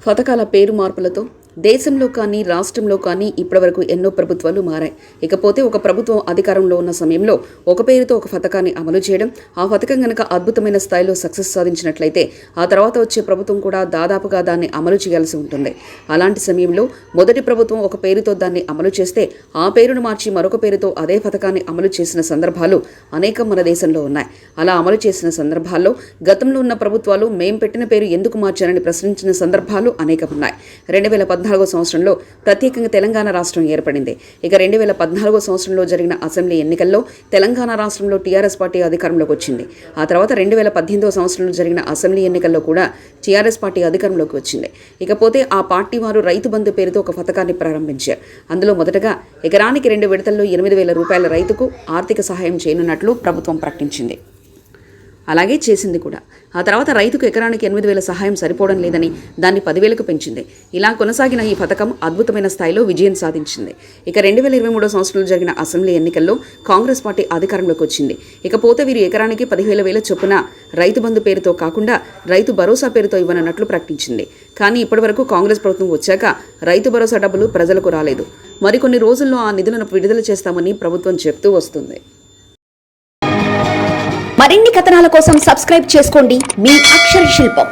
పథకాల పేరు మార్పులతో దేశంలో కానీ రాష్ట్రంలో కానీ ఇప్పటివరకు ఎన్నో ప్రభుత్వాలు మారాయి. ఇకపోతే ఒక ప్రభుత్వం అధికారంలో ఉన్న సమయంలో ఒక పేరుతో ఒక పథకాన్ని అమలు చేయడం, ఆ పథకం గనక అద్భుతమైన స్థాయిలో సక్సెస్ సాధించినట్లయితే ఆ తర్వాత వచ్చే ప్రభుత్వం కూడా దాదాపుగా దాన్ని అమలు చేయాల్సి ఉంటుంది. అలాంటి సమయంలో మొదటి ప్రభుత్వం ఒక పేరుతో దాన్ని అమలు చేస్తే ఆ పేరును మార్చి మరొక పేరుతో అదే పథకాన్ని అమలు చేసిన సందర్భాలు అనేకం మన దేశంలో ఉన్నాయి. అలా అమలు చేసిన సందర్భాల్లో గతంలో ఉన్న ప్రభుత్వాలు మేం పెట్టిన పేరు ఎందుకు మార్చారని ప్రశ్నించిన సందర్భాలు అనేకం ఉన్నాయి. 2014 సంవత్సరంలో ప్రత్యేకంగా తెలంగాణ రాష్ట్రం ఏర్పడింది. ఇక 2014 సంవత్సరంలో జరిగిన అసెంబ్లీ ఎన్నికల్లో తెలంగాణ రాష్ట్రంలో టీఆర్ఎస్ పార్టీ అధికారంలోకి వచ్చింది. ఆ తర్వాత 2018 సంవత్సరంలో జరిగిన అసెంబ్లీ ఎన్నికల్లో కూడా టీఆర్ఎస్ పార్టీ అధికారంలోకి వచ్చింది. ఇకపోతే ఆ పార్టీ వారు రైతు బంధు పేరుతో ఒక పథకాన్ని ప్రారంభించారు. అందులో మొదటగా ఎకరానికి 2 విడతల్లో 8,000 రూపాయల రైతుకు ఆర్థిక సహాయం చేయనున్నట్లు ప్రభుత్వం ప్రకటించింది. అలాగే చేసింది కూడా. ఆ తర్వాత రైతుకు ఎకరానికి 8,000 సహాయం సరిపోవడం లేదని దాన్ని 10,000కు పెంచింది. ఇలా కొనసాగిన ఈ పథకం అద్భుతమైన స్థాయిలో విజయం సాధించింది. ఇక 2023 సంవత్సరంలో జరిగిన అసెంబ్లీ ఎన్నికల్లో కాంగ్రెస్ పార్టీ అధికారంలోకి వచ్చింది. ఇకపోతే వీరు ఎకరానికి 15,000 చొప్పున రైతు బంధు పేరుతో కాకుండా రైతు భరోసా పేరుతో ఇవ్వనున్నట్లు ప్రకటించింది. కానీ ఇప్పటివరకు కాంగ్రెస్ ప్రభుత్వం వచ్చాక రైతు భరోసా డబ్బులు ప్రజలకు రాలేదు. మరికొన్ని రోజుల్లో ఆ నిధులను విడుదల చేస్తామని ప్రభుత్వం చెప్తూ వస్తుంది. మరిన్ని కథనాల కోసం సబ్స్క్రైబ్ చేసుకోండి మీ అక్షర శిల్పం.